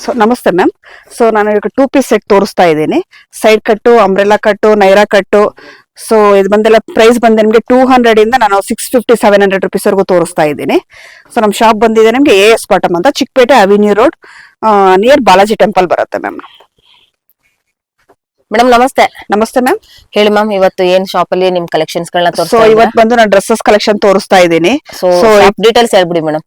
So ನಮಸ್ತೆ ma'am. So ನಾನು ಈಗ 2 ಪೀಸ್ ಸೆಟ್ ತೋರಿಸ್ತಾ ಇದ್ದೀನಿ. ಸೈಡ್ ಕಟ್ಟು, ಅಂಬ್ರೆಲಾ ಕಟ್ಟು, ನೈರಾ ಕಟ್ಟು. ಸೊ ಇದು ಬಂದೆಲ್ಲ ಪ್ರೈಸ್ ಬಂದು ನಿಮಗೆ 200 ಇಂದ ನಾನು 650-700 rupees ವರೆಗೂ ತೋರಿಸ್ತಾ ಇದ್ದೀನಿ. ಸೊ ನಮ್ಮ ಶಾಪ್ ಬಂದಿದೆ ನಿಮಗೆ AS ಬಾಟಮ್ ಅಂತ, Chickpete avenue road, near Balaji temple ಬರುತ್ತೆ ಮ್ಯಾಮ್. ಮೇಡಮ್ ನಮಸ್ತೆ. ನಮಸ್ತೆ ಮ್ಯಾಮ್. ಹೇಳಿ ಮ್ಯಾಮ್, ಇವತ್ತು ಏನ್ ಶಾಪ್ ಅಲ್ಲಿ ನಿಮ್ ಕಲೆಕ್ಷನ್ಸ್ ಗಳನ್ನ ಸೊ ತೋರಿಸ್ತಾ ಇವತ್ತು ಬಂದು ನಾನು ಡ್ರೆಸ್ಸಸ್ ಕಲೆಕ್ಷನ್ ತೋರಿಸ್ತಾ ಇದ್ದೀನಿ. ಸೊ ಡೀಟೇಲ್ಸ್ ಹೇಳ್ಬಿಡಿ ಮೇಡಮ್.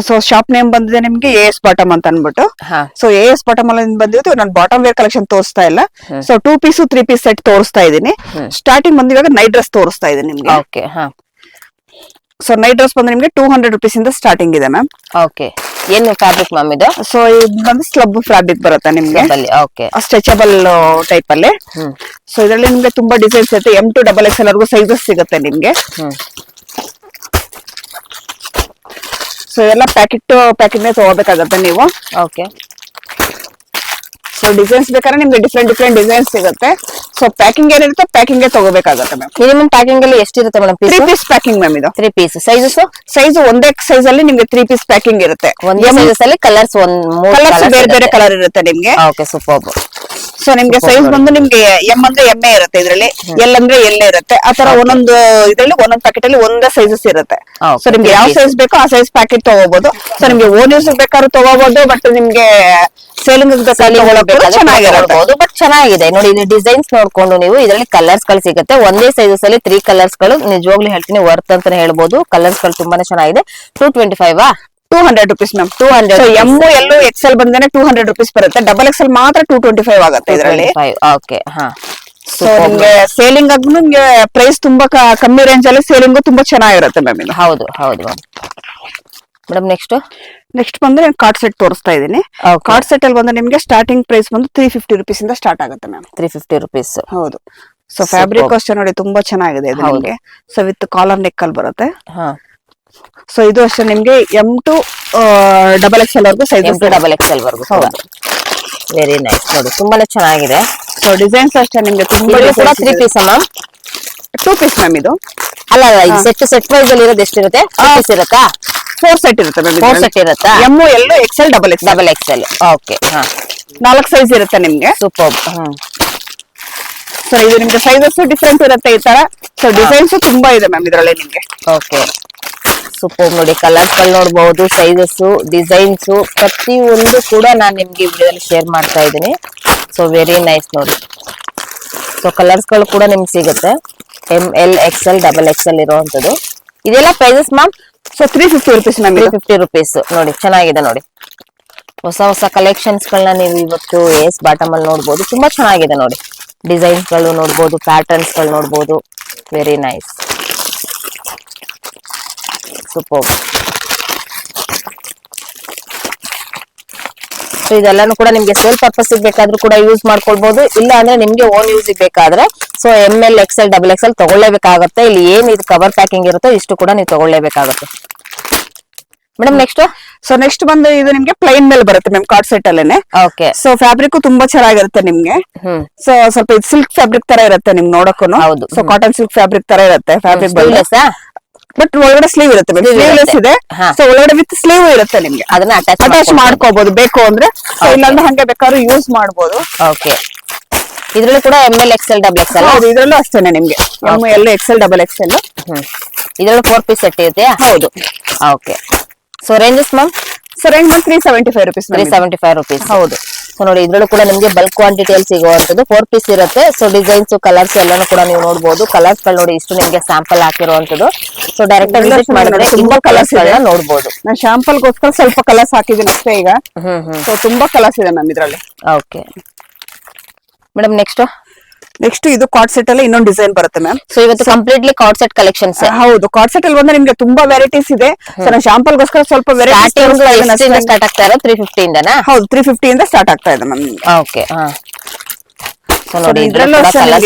ಸೊ ಶಾಪ್ ನೇಮ್ ಬಂದಿದೆ ನಿಮ್ಗೆ AS ಬಾಟಮ್ ಅಂತ ಅನ್ಬಿಟ್ಟು. ಹಾ, ಸೊ AS ಬಾಟಮ್ ಅಲ್ಲಿ ಬಂದಿದ್ದು ನಾನು ಬಾಟಮ್ ವೇರ್ ಕಲೆಕ್ಷನ್ ತೋರಿಸ್ತಾ ಇಲ್ಲ. ಸೊ 2 ಪೀಸ್ 3 ಪೀಸ್ ಸೆಟ್ ತೋರಿಸ್ತಾ ಇದ್ದೀನಿ. ಸ್ಟಾರ್ಟಿಂಗ್ ಬಂದು ಇವಾಗ ನೈಟ್ ಡ್ರೆಸ್ ತೋರಿಸ್ತಾ ಇದ್ದೀನಿ ನಿಮ್ಗೆ. ಓಕೆ. ಹಾ, ಸೊ ನೈಟ್ ಡ್ರೆಸ್ ಬಂದು ನಿಮ್ಗೆ 200 rupees ಇಂದ ಸ್ಟಾರ್ಟಿಂಗ್ ಇದೆ ಮ್ಯಾಮ್. ಓಕೆ. ಏನ್ ಫ್ಯಾಬ್ರಿಕ್ ಮ್ಯಾಮ್ ಇದು? ಸೊ ಇದು ಬಂದು ಸ್ಲಬ್ ಫ್ಯಾಬ್ರಿಕ್ ಬರುತ್ತೆ ನಿಮ್ಗೆ, ಓಕೆ. ಸ್ಟ್ರೆಚಬಲ್ ಟೈಪ್ ಅಲ್ಲಿ. ಸೊ ಇದರಲ್ಲಿ ನಿಮ್ಗೆ ತುಂಬಾ ಡಿಸೈನ್ಸ್ ಇರುತ್ತೆ. M2 XXL ವರೆಗೂ ಸೈಜಸ್ ಸಿಗುತ್ತೆ ನಿಮ್ಗೆ. ಸೊ ಇದೆಲ್ಲ ಪ್ಯಾಕೆಟ್ ತಗೋಬೇಕಾಗತ್ತೆ ನೀವು. ಓಕೆ. ಸೊ ಡಿಸೈನ್ಸ್ ಬೇಕಾದ್ರೆ ನಿಮ್ಗೆ ಡಿಫ್ರೆಂಟ್ ಡಿಸೈನ್ಸ್ ಸಿಗುತ್ತೆ. ಸೊ ಪ್ಯಾಕಿಂಗ್ ಏನಿರುತ್ತೆ ಪ್ಯಾಕಿಂಗ್ ತಗೋಬೇಕಾಗತ್ತೆ ಮ್ಯಾಮ್. ಮಿನಿಮಮ್ ಪ್ಯಾಕಿಂಗ್ ಅಲ್ಲಿ ಎಷ್ಟಿರುತ್ತೆ ಮೇಡಮ್? 3 ಪೀಸ್ ಪ್ಯಾಕಿಂಗ್ ಮ್ಯಾಮ್ ಇದು. 3 ಪೀಸ್ ಸೈಜಸ್ ಸೈಜ್ ಒಂದೇ ಸೈಜ್ ಅಲ್ಲಿ ನಿಮ್ಗೆ 3 ಪೀಸ್ ಪ್ಯಾಕಿಂಗ್ ಇರುತ್ತೆ. ಒಂದೇ ಸೈಜಸ್ ಅಲ್ಲಿ ಕಲರ್ಸ್ ಕಲರ್ಸ್ ಬೇರೆ ಕಲರ್ ಇರುತ್ತೆ ನಿಮ್ಗೆ. Okay, super. ಸೊ ನಿಮ್ಗೆ ಸೈಜ್ ಬಂದು ನಿಮ್ಗೆ M ಅಂದ್ರೆ MA ಇರುತ್ತೆ ಇದ್ರಲ್ಲಿ, L ಅಂದ್ರೆ L ಇರುತ್ತೆ. ಆತರ ಒಂದೊಂದು ಇದ್ರಲ್ಲಿ ಒಂದೊಂದು ಪ್ಯಾಕೆಟ್ ಅಲ್ಲಿ ಒಂದೇ ಸೈಜಸ್ ಇರುತ್ತೆ. ಸೊ ನಿಮ್ಗೆ ಯಾವ ಸೈಜ್ ಬೇಕೋ ಆ ಸೈಜ್ ಪ್ಯಾಕೆಟ್ ತಗೋಬಹುದು. ಸೊ ನಿಮ್ಗೆ ಓನ್ ಯೂಸ್ ಬೇಕಾದ್ರೂ ತಗೋಬಹುದು, ಬಟ್ ನಿಮ್ಗೆ ಸೇಲಿಂಗ್ ಚೆನ್ನಾಗಿರಬಹುದು. ಬಟ್ ಚೆನ್ನಾಗಿದೆ ನೋಡಿ, ಇದು ಡಿಸೈನ್ಸ್ ನೋಡ್ಕೊಂಡು ನೀವು ಇದರಲ್ಲಿ ಕಲರ್ಸ್ ಗಳು ಸಿಗುತ್ತೆ. ಒಂದೇ ಸೈಜಸ್ ಅಲ್ಲಿ 3 ಕಲರ್ಸ್ ಗಳು ನಿಜವಾಗ್ಲೂ ಹೇಳ್ತೀನಿ ವರ್ತ್ ಅಂತಾನೆ ಹೇಳ್ಬೋದು. ಕಲರ್ಸ್ ಗಳು ತುಂಬಾನೇ ಚೆನ್ನಾಗಿದೆ. 225 200 rupees ma'am. 200. M L XL ಬಂದೇನೆ 200 rupees ಬರುತ್ತೆ. XXL ಮಾತ್ರ 225 ಆಗುತ್ತೆ ಇದರಲ್ಲಿ. ಓಕೆ. ಹಾ, ಸೊ ನಿಮ್ಗೆ ಸೇಲಿಂಗ್ ಆಗಿ ನಿಮ್ಗೆ ಪ್ರೈಸ್ ತುಂಬಾ ಕಮ್ಮಿ ರೇಂಜ್ ಅಲ್ಲಿ ಸೇಲಿಂಗ್ ತುಂಬಾ ಚೆನ್ನಾಗಿರುತ್ತೆ ಮ್ಯಾಮ್ ಇದು. ಹೌದು ಮೇಡಮ್. ನೆಕ್ಸ್ಟ್ ಬಂದ್ರೆ ಕಾರ್ಡ್ ಸೆಟ್ ತೋರಿಸ್ತಾ ಇದೀನಿ. ಕಾರ್ಡ್ ಸೆಟ್ ಅಲ್ಲಿ ಬಂದ್ರೆ ನಿಮ್ಗೆ ಸ್ಟಾರ್ಟಿಂಗ್ ಪ್ರೈಸ್ ಬಂದು 350 rupees ಇಂದ ಸ್ಟಾರ್ಟ್ ಆಗುತ್ತೆ ಮ್ಯಾಮ್. 350 rupees. ಹೌದು. ಸೊ ಫ್ಯಾಬ್ರಿಕ್ ಅಷ್ಟೇ ನೋಡಿ ತುಂಬಾ ಚೆನ್ನಾಗಿದೆ ಇದು ನಿಮ್ಗೆ. ಸೊ ವಿತ್ ಕಾಲರ್ ನೆಕ್ ಅಲ್ಲಿ ಬರುತ್ತೆ. ಸೊ ಇದು ಅಷ್ಟೇ ನಿಮ್ಗೆ M2 XXL ವರೆಗೂ ಸೈಜ್. M2 XXL ವರೆಗೂ. ವೆರಿ ನೈಸ್ ನೋಡಿ, ತುಂಬಾನೇ ಚೆನ್ನಾಗಿದೆ. ಸೊ ಡಿಸೈನ್ಸ್ ಅಷ್ಟೇ ನಿಮ್ಗೆ ತುಂಬಾ. 3 ಪೀಸ್ ಮ್ಯಾಮ್? 2 ಪೀಸ್ ಮ್ಯಾಮ್ ಇದು. ಅಲ್ಲ, ಸೆಟ್ ಪ್ರೈಸ್ ಅಲ್ಲಿ ಇರೋದು ಎಷ್ಟಿರುತ್ತೆ? 2 ಪೀಸ್ ಇರುತ್ತಾ? 4 ಸೆಟ್ ಇರುತ್ತೆ ಮ್ಯಾಮ್. 4 ಸೆಟ್ ಇರುತ್ತಾ? M L XL XXL. Okay. ಹಾ, 4 ಸೈಜ್ ಇರುತ್ತೆ ನಿಮ್ಗೆ. ಸೂಪರ್. ಸೊ ಇದು ನಿಮ್ಗೆ ಸೈಜಸ್ ಡಿಫ್ರೆಂಟ್ ಇರುತ್ತೆ ಈ ತರ. ಸೊ ಡಿಸೈನ್ಸ್ ತುಂಬಾ ಇದೆ ಮ್ಯಾಮ್ ಇದರಲ್ಲಿ ನಿಮ್ಗೆ. ಓಕೆ, ಸೂಪರ್ ನೋಡಿ. ಕಲರ್ಸ್ ಗಳು ನೋಡಬಹುದು, ಸೈಜಸ್, ಡಿಸೈನ್ಸ್ ಪ್ರತಿಯೊಂದು ಕೂಡ ನಾನು ನಿಮ್ಗೆ ವಿಡಿಯೋದಲ್ಲಿ ಶೇರ್ ಮಾಡ್ತಾ ಇದ್ದೀನಿ. ಸೊ ವೆರಿ ನೈಸ್ ನೋಡಿ. ಸೊ ಕಲರ್ಸ್ ಗಳು ಕೂಡ ನಿಮ್ಗೆ ಸಿಗುತ್ತೆ. ML XL XXL ಇರುವಂತದ್ದು. ಇದೆಲ್ಲ prices ma'am? So 350 rupees ma'am. 350 rupees ನೋಡಿ, ಚೆನ್ನಾಗಿದೆ ನೋಡಿ. ಹೊಸ ಕಲೆಕ್ಷನ್ಸ್ ಗಳನ್ನ ನೀವು ಇವತ್ತು AS ಬಾಟಮ್ ಅಲ್ಲಿ ನೋಡ್ಬೋದು. ತುಂಬಾ ಚೆನ್ನಾಗಿದೆ ನೋಡಿ. ಡಿಸೈನ್ಸ್ ಗಳು ನೋಡ್ಬೋದು, ಪ್ಯಾಟರ್ನ್ಸ್ ಗಳು ನೋಡ್ಬೋದು. Very nice, super. ಸೊ ಇದೆಲ್ಲಾನು ಕೂಡ ನಿಮ್ಗೆ ಸೇಲ್ ಪರ್ಪಸ್ ಬೇಕಾದ್ರೂ ಕೂಡ ಯೂಸ್ ಮಾಡ್ಕೊಳ್ಬಹುದು. ಇಲ್ಲ ಅಂದ್ರೆ ನಿಮ್ಗೆ ಓನ್ ಯೂಸ್ ಬೇಕಾದ್ರೆ ಸೊ ML XL XXL ತಗೊಳ್ಳೇಬೇಕಾಗತ್ತೆ. ಇಲ್ಲಿ ಏನ್ ಇದು ಕವರ್ ಪ್ಯಾಕಿಂಗ್ ಇರುತ್ತೋ ಇಷ್ಟು ಕೂಡ ನೀವು ತಗೊಳ್ಳೇಬೇಕಾಗತ್ತೆ ಮೇಡಮ್. ನೆಕ್ಸ್ಟ್ ಬಂದು ಇದು ನಿಮ್ಗೆ ಪ್ಲೈನ್ ಮೇಲೆ ಬರುತ್ತೆ ಮ್ಯಾಮ್, ಕಾರ್ಡ್ ಸೆಟ್ ಅಲ್ಲೇನೆ. ಓಕೆ. ಸೊ ಫ್ಯಾಬ್ರಿಕ್ ತುಂಬಾ ಚೆನ್ನಾಗಿರುತ್ತೆ ನಿಮ್ಗೆ. ಸೊ ಸ್ವಲ್ಪ ಇದು ಸಿಲ್ಕ್ ಫ್ಯಾಬ್ರಿಕ್ ತರ ಇರುತ್ತೆ ನಿಮ್ಗೆ ನೋಡಕ್ಕೂ. ಹೌದು. ಸೊ ಕಾಟನ್ ಸಿಲ್ಕ್ ಫ್ಯಾಬ್ರಿಕ್ ತರ ಇರುತ್ತೆ ಫ್ಯಾಬ್ರಿಕ್. ಬಟ್ ಒಳಗಡೆ ಸ್ಲೀವ್ ಇರುತ್ತೆ, ಸ್ಲೀವ್ಲೆಸ್ ಇದೆ. ಸೊ ಒಳಗಡೆ ವಿತ್ ಸ್ಲೀವ್ ಇರುತ್ತೆ ನಿಮ್ಗೆ. ಅದನ್ನ ಅಟ್ಯಾಚ್ ಮಾಡ್ಕೋಬಹುದು ಬೇಕು ಅಂದ್ರೆ. ಸೊ ಇಲ್ಲಾಂದ್ರೆ ಹಂಗೆ ಬೇಕಾದ್ರೂ ಯೂಸ್ ಮಾಡಬಹುದು. ಓಕೆ. ಇದ್ರಲ್ಲೂ ಕೂಡ ML XL XXL. ಹೌದು, ಇದ್ರಲ್ಲೂ ಅಷ್ಟೇನೆ ನಿಮ್ಗೆ ML XL XXL. ಇದ್ರಲ್ಲೂ 4 ಪೀಸ್ ಸೆಟ್ ಇದೆಯಾ? ಹೌದು. Okay. So ranges ma'am? So range 375 rupees. 375 rupees. ಹೌದು. ಸೊ ನೋಡಿ, ಇದ್ರಲ್ಲೂ ಕೂಡ ನಿಮ್ಗೆ ಬಲ್ಕ್ ಕ್ವಾಂಟಿಟಿ ಅಲ್ಲಿ ಸಿಗುವಂತದ್ದು 4 ಪೀಸ್ ಇರುತ್ತೆ. ಸೊ ಡಿಸೈನ್ಸ್, ಕಲರ್ಸ್ ಎಲ್ಲಾನು ಕೂಡ ನೀವು ನೋಡಬಹುದು. ಕಲರ್ಸ್ ಗಳು ನೋಡಿ, ಇಷ್ಟು ನಿಮ್ಗೆ ಸ್ಯಾಂಪಲ್ ಹಾಕಿರುವಂತದ್ದು. ಸೊ ಡೈರೆಕ್ಟ್ ಆಗಿ ವಿಸಿಟ್ ಮಾಡಿದ್ರೆ ತುಂಬಾ ಕಲರ್ಸ್ ಗಳನ್ನ ನೋಡಬಹುದು. ನಾನು ಶಾಂಪಲ್ ಗೋಸ್ಕರ ಸ್ವಲ್ಪ ಕಲರ್ಸ್ ಹಾಕಿದ್ದೀನಿ ಅಷ್ಟೇ ಈಗ. ಸೊ ತುಂಬಾ ಕಲರ್ಸ್ ಇದೆ ಮ್ಯಾಮ್ ಇದ್ರಲ್ಲಿ. Okay madam. ನೆಕ್ಸ್ಟ್ ಇದು ಕಾರ್ಡ್ ಸೆಟ್ ಅಲ್ಲಿ ಇನ್ನೊಂದು ಡಿಸೈನ್ ಬರುತ್ತೆ ಮ್ಯಾಮ್. ಸೊ ಇವತ್ತು ಕಂಪ್ಲೀಟ್ಲಿ ಕಾರ್ಡ್ ಸೆಟ್ ಕಲೆಕ್ಷನ್ಸ್. ಹೌದು, ಕಾರ್ಡ್ ಸೆಟ್ ಅಲ್ಲಿ ಬಂದ್ರೆ ನಿಮ್ಗೆ ತುಂಬಾ ವೆರೈಟೀಸ್ ಇದೆ. ಸೊ ನಾನು ಶಾಂಪಲ್ ಗೋಸ್ಕರ ಸ್ವಲ್ಪ ವೆರೈಟೀಸ್ ಸ್ಟಾರ್ಟ್ ಆಗ್ತಾ ಇರೋ 350 ಇಂದನಾ? ಹೌದು, 350 ಇಂದ ಸ್ಟಾರ್ಟ್ ಆಗ್ತಾ ಇದೆ ಮ್ಯಾಮ್. ಓಕೆ. ಸೊ ನೋಡಿ, ಇದ್ರಲ್ಲೂ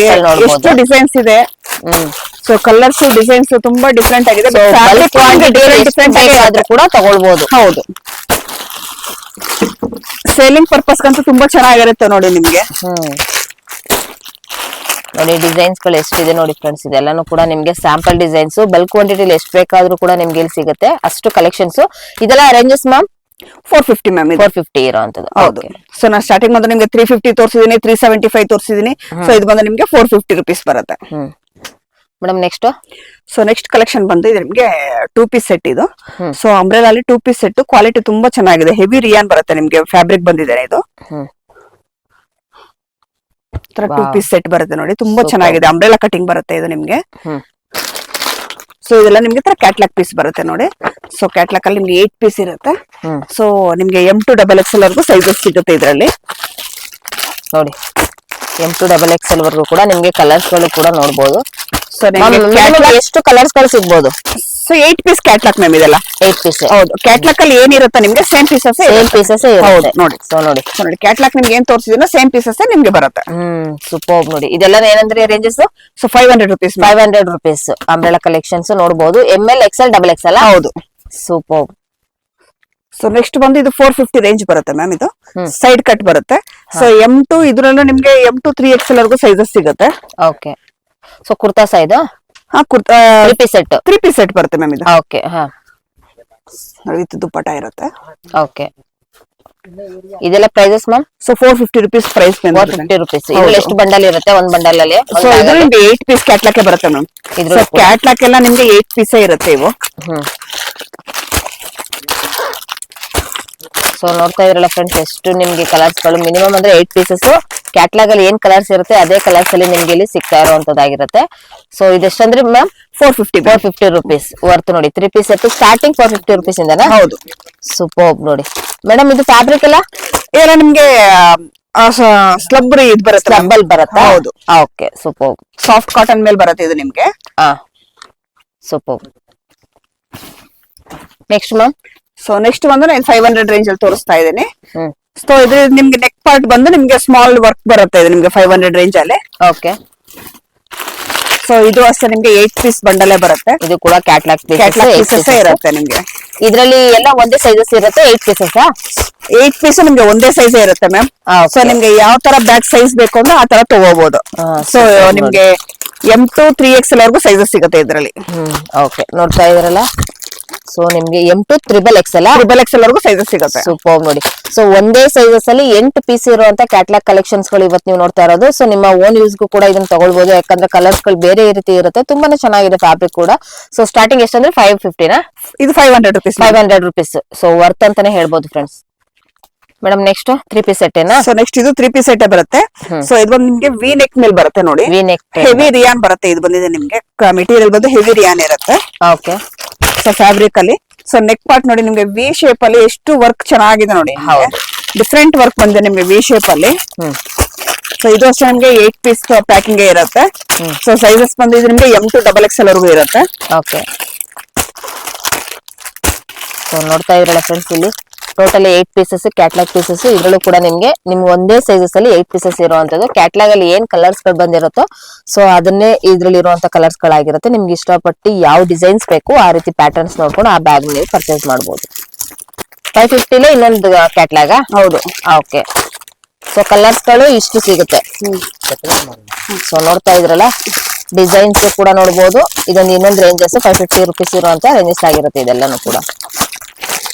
ಎಷ್ಟು ಡಿಸೈನ್ಸ್ ಇದೆ. ಸೊ ಕಲರ್ಸ್, ಡಿಸೈನ್ಸ್ ತುಂಬಾ ಡಿಫ್ರೆಂಟ್ ಆಗಿದೆ. ಡಿಫ್ರೆಂಟ್ ಆದ್ರೂ ಕೂಡ ತಗೊಳ್ಬಹುದು. ಹೌದು, ಸೇಲಿಂಗ್ ಪರ್ಪಸ್ ಅಂತೂ ತುಂಬಾ ಚೆನ್ನಾಗಿರುತ್ತೆ ನೋಡಿ ನಿಮ್ಗೆ. ನೋಡಿ ಡಿಸೈನ್ಸ್ ಗಳು ಎಷ್ಟಿದೆ ನೋಡಿ ಫ್ರೆಂಡ್ಸ್. ಇದೆಲ್ಲಾನು ಕೂಡ ನಿಮ್ಗೆ ಸ್ಯಾಂಪಲ್ ಡಿಸೈನ್ಸ್. ಬಲ್ಕ್ ಕ್ವಾಂಟಿಟಿ ಎಷ್ಟು ಬೇಕಾದ್ರೂ ಕೂಡ ನಿಮ್ಗೆ ಇಲ್ಲಿ ಸಿಗುತ್ತೆ, ಅಷ್ಟು ಕಲೆಕ್ಷನ್ಸ್. ಇದೆಲ್ಲ ರೇಂಜಸ್ ಮ್ಯಾಮ್? 450 ಮ್ಯಾಮ್ ಇದು. 450 ಇರೋಂಥದ್ದು. ಹೌದು. ಸೊ ನಾನು ಸ್ಟಾರ್ಟಿಂಗ್ ಬಂದು ನಿಮ್ಗೆ 350 ತೋರಿಸಿದೀನಿ, 375 ತೋರಿಸಿದೀನಿ. ಸೊ ಇದು ಬಂದು ನಿಮ್ಗೆ 450 ರುಪೀಸ್ ಬರುತ್ತೆ. Madam next. So next collection ಬಂದು ಇದು ನಿಮ್ಗೆ 2 ಪೀಸ್ ಸೆಟ್ ಇದು. ಸೊ ಅಂಬ್ರೆಲಾ ಅಲ್ಲಿ 2 ಪೀಸ್ ಸೆಟ್ ಕ್ವಾಲಿಟಿ ತುಂಬಾ ಚೆನ್ನಾಗಿದೆ. ಹೆವಿ ರಿಯಾನ್ ಬರುತ್ತೆ ನಿಮ್ಗೆ, ಫ್ಯಾಬ್ರಿಕ್ ಬಂದಿದೆ ಇದು. 2 ಪೀಸ್ ಸೆಟ್ ಬರುತ್ತೆ ನೋಡಿ, ತುಂಬಾ ಚೆನ್ನಾಗಿದೆ. ಅಂಬ್ರೆಲಾ ಕಟಿಂಗ್ ಬರುತ್ತೆ ಇದು ನಿಮ್ಗೆ. ಸೊ ಇದೆಲ್ಲ ನಿಮ್ಗೆ ತರ ಕ್ಯಾಟ್ಲಾಗ್ ಪೀಸ್ ಬರುತ್ತೆ ನೋಡಿ. ಸೊ ಕ್ಯಾಟ್ಲಾಗ್ ಅಲ್ಲಿ ನಿಮ್ಗೆ 8 ಪೀಸ್ ಇರುತ್ತೆ. ಸೊ ನಿಮ್ಗೆ M2 XXL ವರೆಗೂ ಸೈಜಸ್ ಸಿಗುತ್ತೆ ಇದರಲ್ಲಿ ನೋಡಿ. M2 XXL ವರೆಗೂ ಕೂಡ ನಿಮ್ಗೆ ಕಲರ್ಸ್ ಗಳು ಕೂಡ ನೋಡಬಹುದು. ಸೊ ಎಷ್ಟು ಕಲರ್ಸ್ ಗಳು ಸಿಗಬಹುದು? ಸೊ 8 ಪೀಸ್ ಕ್ಯಾಟ್ಲಾಗ್ ಮ್ಯಾಮ್ ಇದೆಲ್ಲ. 8 ಪೀಸ್. ಹೌದು. ಕ್ಯಾಟ್ಲಾಗ್ ಅಲ್ಲಿ ಏನಿರುತ್ತೆ ನಿಮ್ಗೆ ಸೇಮ್ ಪೀಸಸ್ ಹೌದು ನೋಡಿ. ಸೊ ನೋಡಿ ಕ್ಯಾಟ್ಲಾಗ್ ನಿಮ್ಗೆ ಏನ್ ತೋರಿಸಿದೀನೋ ಸೇಮ್ ಪೀಸಸ್ ನಿಮ್ಗೆ ಬರುತ್ತೆ. ಸೂಪರ್ ನೋಡಿ. ಇದೆಲ್ಲ ಏನಂದ್ರೆ ranges? So 500 rupees. 500 rupees umbrella collections ನೋಡಬಹುದು. ML XL XXL. ಹೌದು. ಸೂಪರ್. ಸೊ ನೆಕ್ಸ್ಟ್ ಬಂದು ಇದು 450 ರೇಂಜ್ ಬರುತ್ತೆ ಮ್ಯಾಮ್. ಇದು ಸೈಡ್ ಕಟ್ ಬರುತ್ತೆ. ಸೊ M2 ಇದ್ರಲ್ಲೂ ನಿಮ್ಗೆ M2 3XL ವರೆಗೂ ಸೈಜಸ್ ಸಿಗುತ್ತೆ. ಓಕೆ. ಸೊ ಕುರ್ತಾ ಸೈಜ್ ಹಾ, 3 ಪೀಸ್ ಸೆಟ್. 3 ಪೀಸ್ ಸೆಟ್ ಬರುತ್ತೆ ಮ್ಯಾಮ್ ಇದು. ಓಕೆ. ಹಾ, ವಿತ್ ದುಪ್ಪಟ್ಟ ಇರುತ್ತೆ. ಓಕೆ. ಇದೆಲ್ಲ prices ma'am? So 450 rupees price ma'am. 450 rupees. ಇದ್ರಲ್ಲಿ ಎಷ್ಟು ಬಂಡಲ್ ಇರುತ್ತೆ? ಒಂದ್ ಬಂಡಲ್ ಅಲ್ಲಿ? ಸೊ ಇದು ನಿಮ್ಗೆ 8 ಪೀಸ್ ಕ್ಯಾಟ್ಲಾಗ್ ಬರುತ್ತೆ ಮ್ಯಾಮ್. ಇದ್ರ ಕ್ಯಾಟ್ಲಾಗ್ ಎಲ್ಲ ನಿಮ್ಗೆ 8 ಪೀಸ್ ಇರುತ್ತೆ ಇವು. ಸೊ ನೋಡ್ತಾ ಇದ್ರಲ್ಲ ಫ್ರೆಂಡ್ಸ್, ಎಷ್ಟು ನಿಮ್ಗೆ ಕಲರ್ಸ್ ಗಳು ಮಿನಿಮಮ್ ಅಂದ್ರೆ 8 ಪೀಸಸ್. ಕ್ಯಾಟ್ಲಾಗ್ ಅಲ್ಲಿ ಏನ್ ಕಲರ್ಸ್ ಇರುತ್ತೆ ಅದೇ ಕಲರ್ಸ್ ಅಲ್ಲಿ ನಿಮ್ಗೆ ಇಲ್ಲಿ ಸಿಗ್ತಾ ಇರುವಂತದ್ದಾಗಿರುತ್ತೆ. ಸೊ ಇದೆಷ್ಟಂದ್ರೆ ಮ್ಯಾಮ್? 450 ರುಪೀಸ್ ವರ್ತ್ ನೋಡಿ. 3 ಪೀಸ್ ಸೆಟ್ ಸ್ಟಾರ್ಟಿಂಗ್ 450 ರುಪೀಸ್ ಇಂದನಾ? ಹೌದು. ಸೂಪರ್ ನೋಡಿ ಮೇಡಮ್. ಇದು ಫ್ಯಾಬ್ರಿಕ್ ಎಲ್ಲ ಇದೆಲ್ಲ ನಿಮ್ಗೆ ಸ್ಲಬ್ ಇದು ಬರುತ್ತೆ, ಸ್ಲಬ್ಬಲ್ ಬರುತ್ತೆ. ಹೌದು. ಓಕೆ. ಸೂಪರ್. ಸಾಫ್ಟ್ ಕಾಟನ್ ಮೇಲೆ ಬರುತ್ತೆ ಇದು ನಿಮ್ಗೆ. Super. Next ma'am. So next ಬಂದು ನಾನು 500 ರೇಂಜ್ ಅಲ್ಲಿ ತೋರಿಸ್ತಾ ಇದ್ದೀನಿ. ಸೊ ಇದು ನಿಮ್ಗೆ ನೆಕ್ ಪಾರ್ಟ್ ಬಂದು ನಿಮ್ಗೆ ಸ್ಮಾಲ್ ವರ್ಕ್ ಬರುತ್ತೆ ಇದು ನಿಮ್ಗೆ 500 ರೇಂಜ್ ಅಲ್ಲಿ. ಓಕೆ. ಸೊ ಇದು ಅಷ್ಟೇ ನಿಮ್ಗೆ 8 ಪೀಸ್ ಬಂಡಲೇ ಬರುತ್ತೆ. ಇದು ಕೂಡ ಕ್ಯಾಟ್ಲಾಗ್ ಪೀಸಸ್ ಇರುತ್ತೆ ನಿಮ್ಗೆ. ಇದ್ರಲ್ಲಿ ಎಲ್ಲ ಒಂದೇ ಸೈಜಸ್ ಇರುತ್ತೆ? 8 ಪೀಸಸ್. 8 ಪೀಸ್ ನಿಮ್ಗೆ ಒಂದೇ ಸೈಜ್ ಇರುತ್ತೆ ಮ್ಯಾಮ್. ಸೊ ನಿಮ್ಗೆ ಯಾವ ತರ ಬ್ಯಾಕ್ ಸೈಜ್ ಬೇಕು ಅಂದ್ರೆ ಆ ತರ ತಗೋಬಹುದು. ಸೊ ನಿಮ್ಗೆ M2 3XL ವರೆಗೂ ಸೈಜಸ್ ಸಿಗುತ್ತೆ ಇದರಲ್ಲಿ. ಓಕೆ. ನೋಡ್ತಾ ಇದ್ರಲ್ಲ. ಸೊ ನಿಮ್ಗೆ M2 XXL ವರೆಗೂ ಸೈಜಸ್ ಸಿಗುತ್ತೆ. ಸೂಪರ್ ನೋಡಿ. ಸೊ ಒಂದೇ ಸೈಜಸ್ ಅಲ್ಲಿ 8 ಪೀಸ್ ಇರುವಂತ ಕ್ಯಾಟ್ಲಾಗ್ ಕಲೆಕ್ಷನ್ಸ್ ಗಳು ಇವತ್ತು ನೀವು ನೋಡ್ತಾ ಇರೋದು. ಸೊ ನಿಮ್ಮ ಓನ್ ಯೂಸ್ ಗೂ ಕೂಡ ಇದನ್ನ ತಗೊಳ್ಬಹುದು, ಯಾಕಂದ್ರೆ ಕಲರ್ಸ್ ಗಳು ಬೇರೆ ರೀತಿ ಇರುತ್ತೆ. ತುಂಬಾನೇ ಚೆನ್ನಾಗಿದೆ ಫ್ಯಾಬ್ರಿಕ್ ಕೂಡ. ಸೊ ಸ್ಟಾರ್ಟಿಂಗ್ ಎಷ್ಟಂದ್ರೆ 550 ನಾ? ಇದು 500 ರುಪೀಸ್. 500 ರುಪೀಸ್. ಸೊ ವರ್ತ್ ಅಂತಾನೆ ಹೇಳ್ಬೋದು friends. Madam next 3 piece set ಏನಾ? ಸೊ ನೆಕ್ಸ್ಟ್ ಇದು 3 ಪೀಸ್ ಸೆಟ್ ಬರುತ್ತೆ. ಸೊ ಇದು ಬಂದು ನಿಮ್ಗೆ ವಿ ನೆಕ್ ಮೇಲೆ ಬರುತ್ತೆ ನೋಡಿ. ವಿ ನೆಕ್ ಹೆವಿ ರಿಯಾನ್ ಬರುತ್ತೆ. ಇದು ಬಂದಿದೆ ನಿಮ್ಗೆ ಮೆಟೀರಿಯಲ್ ಬಂದು ಹೆವಿ ರಿಯಾನ್ ಇರುತ್ತೆ. ಓಕೆ. ಸೊ ಫ್ಯಾಬ್ರಿಕ್ ಅಲ್ಲಿ ಸೊ ನೆಕ್ ಪಾರ್ಟ್ ನೋಡಿ ನಿಮ್ಗೆ ವಿ ಶೇಪ್ ಅಲ್ಲಿ ಎಷ್ಟು ವರ್ಕ್ ಚೆನ್ನಾಗಿದೆ ನೋಡಿ. ಡಿಫ್ರೆಂಟ್ ವರ್ಕ್ ಬಂದಿದೆ ನಿಮ್ಗೆ ವಿ ಶೇಪ್ ಅಲ್ಲಿ. ಸೊ ಇದು ಅಷ್ಟೇ ನಿಮ್ಗೆ 8 ಪೀಸ್ ಪ್ಯಾಕಿಂಗ್ ಇರುತ್ತೆ. ಸೊ ಸೈಜಸ್ ಬಂದು ಇದು ನಿಮ್ಗೆ M2 XXL ವರೆಗೂ ಇರುತ್ತೆ. ಓಕೆ. ಸೊ ನೋಡ್ತಾ ಇದ್ರಲ್ಲ ಫ್ರೆಂಡ್ಸ್, ಇಲ್ಲಿ ಟೋಟಲಿ 8 ಪೀಸಸ್ ಕ್ಯಾಟ್ಲಾಗ್ ಪೀಸಸ್. ಇದ್ರಲ್ಲೂ ಕೂಡ ನಿಮ್ಗೆ ಒಂದೇ ಸೈಜಸ್ ಅಲ್ಲಿ 8 ಪೀಸಸ್ ಇರುವಂತದ್ದು. ಕ್ಯಾಟ್ಲಾಗ್ ಅಲ್ಲಿ ಏನ್ ಕಲರ್ಸ್ ಗಳು ಬಂದಿರುತ್ತೋ ಸೊ ಅದನ್ನೇ ಇದ್ರಲ್ಲಿ ಇರುವಂತ ಕಲರ್ಸ್ ಗಳಾಗಿರುತ್ತೆ. ನಿಮ್ಗೆ ಇಷ್ಟಪಟ್ಟು ಯಾವ ಡಿಸೈನ್ಸ್ ಬೇಕು ಆ ರೀತಿ ಪ್ಯಾಟರ್ನ್ಸ್ ನೋಡ್ಕೊಂಡು ಆ ಬ್ಯಾಗ್ ನೀವು ಪರ್ಚೇಸ್ ಮಾಡಬಹುದು. 550 ಇನ್ನೊಂದು ಕ್ಯಾಟ್ಲಾಗ್. ಹೌದು. ಓಕೆ. ಸೊ ಕಲರ್ಸ್ ಗಳು ಇಷ್ಟು ಸಿಗುತ್ತೆ. ಸೊ ನೋಡ್ತಾ ಇದ್ರಲ್ಲ, ಡಿಸೈನ್ಸ್ ಕೂಡ ನೋಡಬಹುದು. ಇದೊಂದು ಇನ್ನೊಂದು ರೇಂಜಸ್ 550 ರುಪೀಸ್ ಇರುವಂತ ರೇಂಜಸ್ ಆಗಿರುತ್ತೆ ಇದೆಲ್ಲಾನು ಕೂಡ.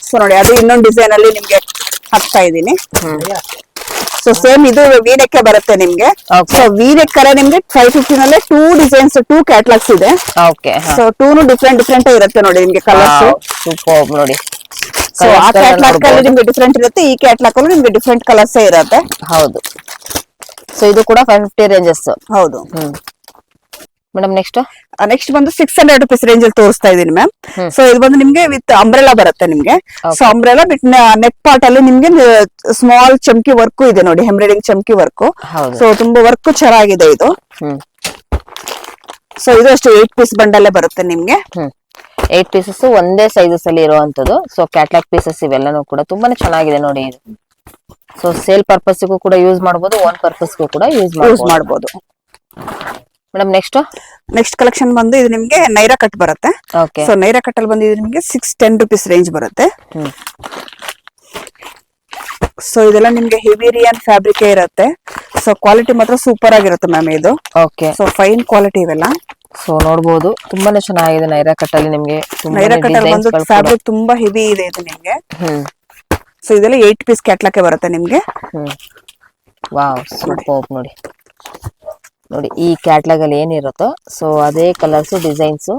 ಸೊ ನೋಡಿ ಅದು ಇನ್ನೊಂದು ಡಿಸೈನ್ ಅಲ್ಲಿ ನಿಮ್ಗೆ ಹಾಕ್ತಾ ಇದೀನಿ. ಸೊ ಸೇಮ್ ಇದು ವಿ ನೆಕ್ ಬರುತ್ತೆ ನಿಮ್ಗೆ. ಸೊ ವಿ ನೆಕ್ ಕರೆ ನಿಮ್ಗೆ 550 ನಲ್ಲೇ 2 ಡಿಸೈನ್ಸ್ 2 ಕ್ಯಾಟ್ಲಾಗ್ಸ್ ಇದೆ. ಓಕೆ. ಸೊ 2 ಡಿಫ್ರೆಂಟ್ ಇರುತ್ತೆ ನೋಡಿ ನಿಮ್ಗೆ ಕಲರ್ಸ್. ಸೂಪರ್ ನೋಡಿ. ಸೊ ಆ ಕ್ಯಾಟ್ಲಾಗ್ ಅಲ್ಲಿ ನಿಮ್ಗೆ ಡಿಫ್ರೆಂಟ್ ಇರುತ್ತೆ, ಈ ಕ್ಯಾಟ್ಲಾಗ್ ಅಲ್ಲಿ ನಿಮ್ಗೆ ಡಿಫ್ರೆಂಟ್ ಕಲರ್ಸ್ ಇರುತ್ತೆ. ಹೌದು. ಸೊ ಇದು ಕೂಡ 550 ರೇಂಜಸ್. ಹೌದು. ಮೇಡಮ್ ನೆಕ್ಸ್ಟ್ ಬಂದು 600 ರುಪೀಸ್ ರೇಂಜ್ ಅಲ್ಲಿ ತೋರಿಸ್ತಾ ಇದೀನಿ ಮ್ಯಾಮ್. ಸೊ ಇದು ಬಂದು ನಿಮ್ಗೆ ವಿತ್ ಅಂಬ್ರೆಲಾ ಬರುತ್ತೆ ನಿಮ್ಗೆ. ಸೊ ಅಂಬ್ರೆಲಾ ಬಿಟ್ ನೆಕ್ ಪಾರ್ಟ್ ಅಲ್ಲಿ ನಿಮ್ಗೆ ಸ್ಮಾಲ್ ಚಮ್ಕಿ ವರ್ಕ್ ಇದೆ ನೋಡಿ, ಎಂಬ್ರಾಯ್ಡಿಂಗ್ ಚಮ್ಕಿ ವರ್ಕ್. ಸೊ ತುಂಬಾ ವರ್ಕ್ ಚೆನ್ನಾಗಿದೆ ಇದು. ಸೊ ಇದು ಅಷ್ಟು 8 ಪೀಸ್ ಬಂಡಲ್ಲೇ ಬರುತ್ತೆ ನಿಮ್ಗೆ. 8 ಪೀಸಸ್ ಒಂದೇ ಸೈಜಸ್ ಅಲ್ಲಿ ಇರುವಂತದ್ದು. ಸೊ ಕ್ಯಾಟ್ಲಾಗ್ ಪೀಸಸ್ ಇವೆಲ್ಲನೂ ಕೂಡ ತುಂಬಾನೇ ಚೆನ್ನಾಗಿದೆ ನೋಡಿ ಇದು. ಸೊ ಸೇಲ್ ಪರ್ಪಸ್ಗೂ ಕೂಡ ಯೂಸ್ ಮಾಡಬಹುದು, ಓನ್ ಪರ್ಪಸ್ಗೂ ಕೂಡ ಯೂಸ್ ಮಾಡಬಹುದು. ಮೇಡಮ್ ನೆಕ್ಸ್ಟ್ ಕಲೆಕ್ಷನ್ ಬಂದು ಇದು ನಿಮ್ಗೆ ನೈರಾ ಕಟ್ ಬರುತ್ತೆ. ಸೊ ನೈರಾ ಕಟ್ ಅಲ್ಲಿ ಬಂದಿದೆ ನಿಮ್ಗೆ 610 ರುಪೀಸ್ ರೇಂಜ್ ಬರುತ್ತೆ. ಸೊ ಇದೆಲ್ಲ ನಿಮ್ಗೆ ಹೆವಿ ರಿಯಾನ್ ಫ್ಯಾಬ್ರಿಕ್ ಇರುತ್ತೆ. ಸೊ ಕ್ವಾಲಿಟಿ ಮಾತ್ರ ಸೂಪರ್ ಆಗಿರುತ್ತೆ ಮ್ಯಾಮ್ ಇದು. ಓಕೆ. ಸೊ ಫೈನ್ ಕ್ವಾಲಿಟಿ ಇವೆಲ್ಲ. ಸೊ ನೋಡಬಹುದು ತುಂಬಾನೇ ಚೆನ್ನಾಗಿದೆ ನೈರಾ ಕಟ್ ಅಲ್ಲಿ ನಿಮ್ಗೆ. ನೈರಾ ಕಟ್ ಅಲ್ಲಿ ಬಂದು ಫ್ಯಾಬ್ರಿಕ್ ತುಂಬಾ ಹೆವಿ ಇದೆ ಇದು ನಿಮ್ಗೆ. ಸೊ ಇದೆಲ್ಲ 8 ಪೀಸ್ ಕ್ಯಾಟ್ಲಾಗೆ ಬರುತ್ತೆ ನಿಮ್ಗೆ. ವಾವ್ ಸೂಪರ್ ನೋಡಿ. ನೋಡಿ ಈ ಕ್ಯಾಟ್ಲಾಗ್ ಅಲ್ಲಿ ಏನಿರುತ್ತೋ ಸೊ ಅದೇ ಕಲರ್ಸ್ ಡಿಸೈನ್ಸ್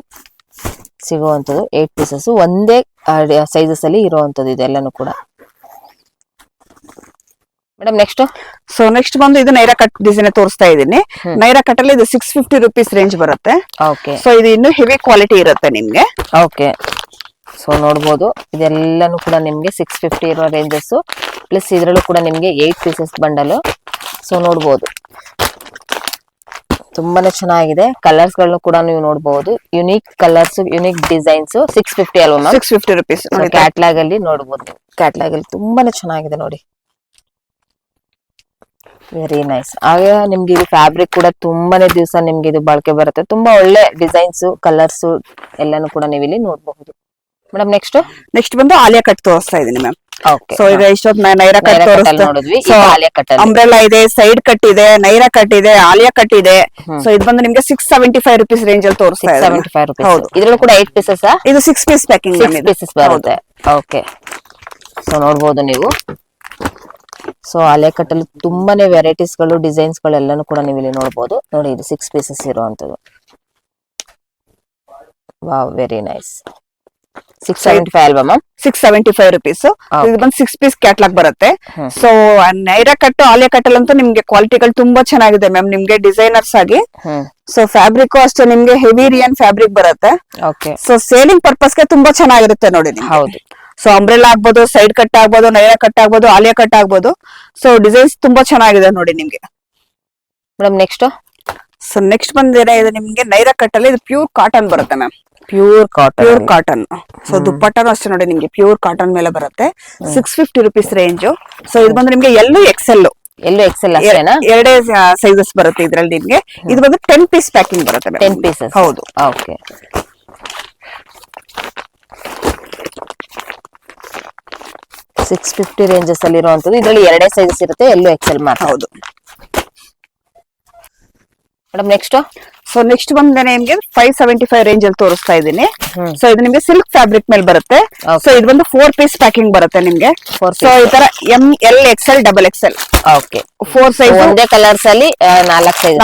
ಸಿಗುವಂತದ್ದು 8 ಪೀಸಸ್ ಒಂದೇ ಸೈಜಸ್ ಅಲ್ಲಿ ಇರುವಂತದ್ದು ಇದೆಲ್ಲಾನು ಕೂಡ. Madam next. ಸೊ ನೆಕ್ಸ್ಟ್ ಬಂದು ಇದು ನೈರಾ ಕಟ್ ಡಿಸೈನ್ ತೋರಿಸ್ತಾ ಇದ್ದೀನಿ. ನೈರಾ ಕಟ್ ಅಲ್ಲಿ ಇದು 650 ರುಪೀಸ್ ರೇಂಜ್ ಬರುತ್ತೆ. ಓಕೆ. ಸೊ ಇದು ಇನ್ನು ಹೆವಿ ಕ್ವಾಲಿಟಿ ಇರುತ್ತೆ ನಿಮ್ಗೆ. ಓಕೆ. ಸೊ ನೋಡ್ಬೋದು ಇದೆಲ್ಲಾನು ಕೂಡ ನಿಮ್ಗೆ 650 ಇರೋ ರೇಂಜಸ್ ಪ್ಲಸ್ ಇದ್ರಲ್ಲೂ ಕೂಡ ನಿಮ್ಗೆ 8 ಪೀಸಸ್ ಬಂಡಲ್. ಸೊ ನೋಡ್ಬೋದು ತುಂಬಾನೇ ಚೆನ್ನಾಗಿದೆ. ಕಲರ್ಸ್ ಗಳನ್ನು ಕೂಡ ನೀವು ನೋಡಬಹುದು. ಯುನೀಕ್ ಕಲರ್ಸ್ ಯುನೀಕ್ ಡಿಸೈನ್ಸ್ 650 ಅಲ್ವಾ? 650 ರುಪೀಸ್ ಕ್ಯಾಟ್ಲಾಗ್ ಅಲ್ಲಿ ನೋಡಬಹುದು. ಕ್ಯಾಟ್ಲಾಗ್ ಅಲ್ಲಿ ತುಂಬಾನೇ ಚೆನ್ನಾಗಿದೆ ನೋಡಿ. Very nice. ಆಗ ನಿಮ್ಗೆ ಇದು ಫ್ಯಾಬ್ರಿಕ್ ಕೂಡ ತುಂಬಾನೇ ದಿವಸ ನಿಮ್ಗೆ ಇದು ಬಳಕೆ ಬರುತ್ತೆ. ತುಂಬಾ ಒಳ್ಳೆ ಡಿಸೈನ್ಸ್ ಕಲರ್ಸ್ ಎಲ್ಲಾನು ಕೂಡ ನೀವು ಇಲ್ಲಿ ನೋಡಬಹುದು. ಮೇಡಮ್ ನೆಕ್ಸ್ಟ್ ಬಂದು ಆಲಿಯಾ ಕಟ್ ತೋರಿಸ್ತಾ ಇದೀನಿ ಮ್ಯಾಮ್. ಓಕೆ. ಸೊ ಈಗ ಇಷ್ಟೊತ್ತು ನೈರಾ ಕಟ್ ನೋಡಿದ್ವಿ. ಅಂಬ್ರೆಲಾ ಇದೆ, ಸೈಡ್ ಕಟ್ ಇದೆ, ನೈರಾ ಕಟ್ ಇದೆ, ಆಲಿಯಾ ಕಟ್ ಇದೆ. ಸೊ ಇದು ಬಂದು ನಿಮ್ಗೆ 675 ರುಪೀಸ್ ರೇಂಜ್ ಅಲ್ಲಿ ತೋರಿಸ್ತಾ ಇದೆ. 675 ರೂಪಾಯಿ. ಇದ್ರಲ್ಲೂ ಕೂಡ 8 ಪೀಸಸ್. ಇದು 6 ಪೀಸ್ ಪ್ಯಾಕಿಂಗ್. 6 ಪೀಸಸ್ ಬರುತ್ತೆ. ಓಕೆ. ಸೊ ನೋಡಬಹುದು ನೀವು. ಸೊ ಆಲಿಯಾ ಕಟ್ ಅಲ್ಲಿ ತುಂಬಾನೇ ವೆರೈಟೀಸ್ ಗಳು ಡಿಸೈನ್ಸ್ ಗಳು ಎಲ್ಲಾನು ಕೂಡ ನೀವು ಇಲ್ಲಿ ನೋಡಬಹುದು. ನೋಡಿ ಇದು 6 ಪೀಸಸ್ ಇರುವಂತದ್ದು. Wow very nice. 675 ಅಲ್ವಾ ಮ್ಯಾಮ್? 675 ರುಪೀಸ್. ಇದು ಬಂದು 6 ಪೀಸ್ ಕ್ಯಾಟ್ಲಾಗ್ ಬರುತ್ತೆ. So Naira cut Alia cut ಅಲ್ಲಂತೂ ನಿಮ್ಗೆ ಕ್ವಾಲಿಟಿಗಳು ತುಂಬಾ ಚೆನ್ನಾಗಿದೆ ಮ್ಯಾಮ್ ನಿಮ್ಗೆ ಡಿಸೈನರ್ಸ್ ಆಗಿ. ಸೊ ಫ್ಯಾಬ್ರಿಕ್ ಅಷ್ಟೇ ನಿಮ್ಗೆ ಹೆವಿ ರಿಯನ್ ಫ್ಯಾಬ್ರಿಕ್ ಬರುತ್ತೆ. ಓಕೆ. ಸೊ ಸೇಲಿಂಗ್ ಪರ್ಪಸ್ ಗೆ ತುಂಬಾ ಚೆನ್ನಾಗಿರುತ್ತೆ ನೋಡಿ. ಹೌದು. ಸೊ ಅಂಬ್ರೆಲಾ ಆಗ್ಬೋದು, ಸೈಡ್ ಕಟ್ ಆಗ್ಬೋದು, ನೈರಾ ಕಟ್ ಆಗ್ಬೋದು, ಆಲಿಯಾ ಕಟ್ ಆಗ್ಬೋದು. ಸೊ ಡಿಸೈನ್ಸ್ ತುಂಬಾ ಚೆನ್ನಾಗಿದೆ ನೋಡಿ ನಿಮ್ಗೆ. Madam next. ಸೊ ನೆಕ್ಸ್ಟ್ ಬಂದಿದೆ ಇದು ನಿಮ್ಗೆ ನೈರಾ ಕಟ್ ಅಲ್ಲಿ ಇದು ಪ್ಯೂರ್ ಕಾಟನ್ ಬರುತ್ತೆ ಮ್ಯಾಮ್. Pure cotton. ಸೊ ದುಪ್ಪಟ್ಟನು ಅಷ್ಟೇ ನೋಡಿ ನಿಮ್ಗೆ ಪ್ಯೂರ್ ಕಾಟನ್ ಮೇಲೆ ಬರುತ್ತೆ. 650 ರುಪೀಸ್ ರೇಂಜ್. ಸೊ ಇದು ಬಂದು ನಿಮ್ಗೆ ಎಲ್ಲೂ ಎಕ್ಸೆಲ್ ಅಷ್ಟೇನಾ? ಎರಡೇ ಸೈಜಸ್ ಬರುತ್ತೆ ಇದ್ರಲ್ಲಿ ನಿಮ್ಗೆ. ಇದು ಬಂದು 10 ಪೀಸ್ ಪ್ಯಾಕಿಂಗ್ ಬರುತ್ತೆ. 10 ಪೀಸಸ್. ಹೌದು. ಓಕೆ. 650 ರೇಂಜಸ್ ಅಲ್ಲಿ ಇರುವಂತದ್ದು. ಇದರಲ್ಲಿ ಎರಡೇ ಸೈಜಸ್ ಇರುತ್ತೆ, ಎಲ್ಲೂ ಎಕ್ಸೆಲ್ ಮಾತ್ರ. ಹೌದು. Madam next. ಸೊ ನೆಕ್ಸ್ಟ್ ಬಂದ್ರೆ ನಿಮ್ಗೆ 575 ರೇಂಜ್ ಅಲ್ಲಿ ತೋರಿಸ್ತಾ ಇದ್ದೀನಿ. ಸೊ ಇದು ನಿಮ್ಗೆ ಸಿಲ್ಕ್ ಫ್ಯಾಬ್ರಿಕ್ ಮೇಲೆ ಬರುತ್ತೆ. ಸೊ ಇದು ಒಂದು 4 ಪೀಸ್ ಪ್ಯಾಕಿಂಗ್ ಬರುತ್ತೆ ನಿಮ್ಗೆ. ಸೊ ಈ ತರ ML XL XXL. Okay. 4 size ಒಂದೇ ಕಲರ್ಸ್ ಅಲ್ಲಿ 4 ಸೈಜ್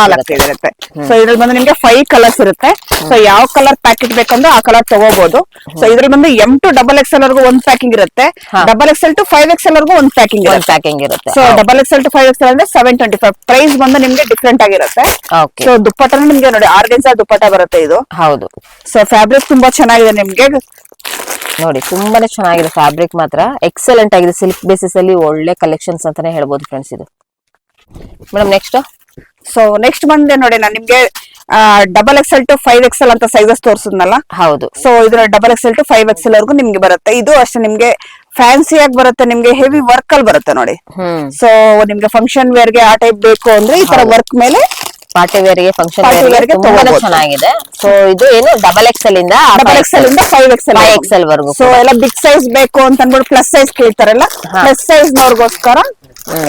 ಇರುತ್ತೆ. ಸೊ ಇದ್ರಲ್ಲಿ ಬಂದು ನಿಮ್ಗೆ 5 ಕಲರ್ಸ್ ಇರುತ್ತೆ. ಸೊ ಯಾವ ಕಲರ್ ಪ್ಯಾಕೆಟ್ ಬೇಕಂದ್ರೆ ಆ ಕಲರ್ ತಗೋಬಹುದು. ಸೊ ಇದ್ರಲ್ಲಿ ಬಂದು M to XXL ವರ್ಗೂ ಒಂದ್ ಪ್ಯಾಕಿಂಗ್ ಇರುತ್ತೆ. XXL to 5XL ವರ್ಗೂ ಒಂದ್ ಪ್ಯಾಕಿಂಗ್ ಇರುತ್ತೆ. ಸೊ XXL to 5XL ಅಂದ್ರೆ 725. ಪ್ರೈಸ್ ಬಂದು ನಿಮ್ಗೆ ಡಿಫ್ರೆಂಟ್ ಆಗಿರುತ್ತೆ. ಸೊ ದುಪ್ಪಟ್ಟ ನಿಮ್ಗೆ ನೋಡಿ ಆರ್ಗೆನ್ಸಾ ದುಪ್ಪಟ್ಟ ಬರುತ್ತೆ ಇದು. ಹೌದು. ಸೊ ಫ್ಯಾಬ್ರಿಕ್ ತುಂಬಾ ಚೆನ್ನಾಗಿದೆ ನಿಮ್ಗೆ ನೋಡಿ. ತುಂಬಾನೇ ಚೆನ್ನಾಗಿದೆ ಫ್ಯಾಬ್ರಿಕ್ ಮಾತ್ರ ಎಕ್ಸಲೆಂಟ್ ಆಗಿದೆ. ಸಿಲ್ಕ್ ಬೇಸಿಸ್ ಅಲ್ಲಿ ಒಳ್ಳೆ ಕಲೆಕ್ಷನ್ಸ್ ಅಂತಾನೆ ಹೇಳ್ಬೋದು ಫ್ರೆಂಡ್ಸ್ ಇದು. Madam next. ಸೊ ನೆಕ್ಸ್ಟ್ ಬಂದೆ ನೋಡಿ ನಾನು ನಿಮ್ಗೆ XXL to 5XL ಅಂತ ಸೈಜಸ್ ತೋರಿಸಿದ್ನಲ್ಲ. ಹೌದು. ಸೊ ಇದ್ರ XXL to 5XL ವರ್ಗೂ ನಿಮ್ಗೆ ಬರುತ್ತೆ. ಇದು ಅಷ್ಟೇ ನಿಮ್ಗೆ ಫ್ಯಾನ್ಸಿ ಆಗಿ ಬರುತ್ತೆ, ನಿಮ್ಗೆ ಹೆವಿ ವರ್ಕ್ ಅಲ್ಲಿ ಬರುತ್ತೆ ನೋಡಿ. ಸೊ ನಿಮ್ಗೆ ಫಂಕ್ಷನ್ ವೇರ್ ಗೆ ಆ ಟೈಪ್ ಬೇಕು ಅಂದ್ರೆ ಈ ತರ ವರ್ಕ್ ಮೇಲೆ ಪಾರ್ಟಿ ವೇರ್ ಗೆ ಫಂಕ್ಷನ್ ವೇರ್ ಗೆ ತುಂಬಾನೇ ಚೆನ್ನಾಗಿದೆ. ಸೊ ಇದು ಏನು XXL ಇಂದ 5XL ವರ್ಗೂ. ಸೊ ಎಲ್ಲ ಬಿಗ್ ಸೈಜ್ ಬೇಕು ಅಂತ ಅನ್ಬಿಟ್ಟು ಪ್ಲಸ್ ಸೈಜ್ ಕೇಳ್ತಾರಲ್ಲ, ಪ್ಲಸ್ ಸೈಜ್ ನವ್ರಿಗೋಸ್ಕರ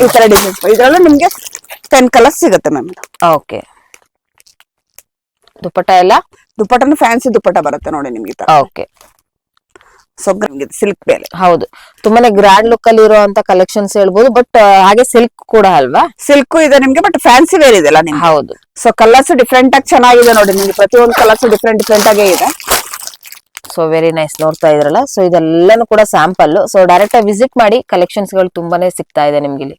ಈ ತರ ಡಿಸೈನ್ಸ್. ಇದ್ರಲ್ಲೂ ನಿಮ್ಗೆ 10 ಕಲರ್ಸ್ ಸಿಗುತ್ತೆ ಮ್ಯಾಮ್. ಓಕೆ. ದುಪ್ಪಟ್ಟ ದುಪ್ಪಟ್ಟನು ಫ್ಯಾನ್ಸಿ ದುಪ್ಪಟ್ಟ ಬರುತ್ತೆ ನೋಡಿ ನಿಮ್ಗೆ. ಓಕೆ. ಸೊ ಸಿಲ್ಕ್ ಮೇಲೆ ಹೌದು ತುಂಬಾನೇ ಗ್ರ್ಯಾಂಡ್ ಲುಕ್ ಅಲ್ಲಿ ಇರುವಂತ ಕಲೆಕ್ಷನ್ಸ್ ಹೇಳ್ಬೋದು. ಬಟ್ ಹಾಗೆ ಸಿಲ್ಕ್ ಕೂಡ ಅಲ್ವಾ? ಸಿಲ್ಕ್ ಇದೆ ನಿಮ್ಗೆ, ಬಟ್ ಫ್ಯಾನ್ಸಿ ವೇರ್ ಇದೆಲ್ಲ ನಿಮ್ಗೆ. ಹೌದು. ಸೊ ಕಲರ್ಸ್ ಡಿಫ್ರೆಂಟ್ ಆಗಿ ಚೆನ್ನಾಗಿದೆ ನೋಡಿ ನಿಮ್ಗೆ. ಪ್ರತಿಯೊಂದು ಕಲರ್ಸ್ ಡಿಫ್ರೆಂಟ್ ಆಗೇ ಇದೆ. So very nice. ನೋಡ್ತಾ ಇದ್ರಲ್ಲ, ಸೊ ಇದೆಲ್ಲಾನು ಕೂಡ ಸ್ಯಾಂಪಲ್. ಸೊ ಡೈರೆಕ್ಟ್ ಆಗಿ ವಿಸಿಟ್ ಮಾಡಿ, ಕಲೆಕ್ಷನ್ಸ್ ಗಳು ತುಂಬಾನೇ ಸಿಗ್ತಾ ಇದೆ ನಿಮ್ಗೆ ಇಲ್ಲಿ.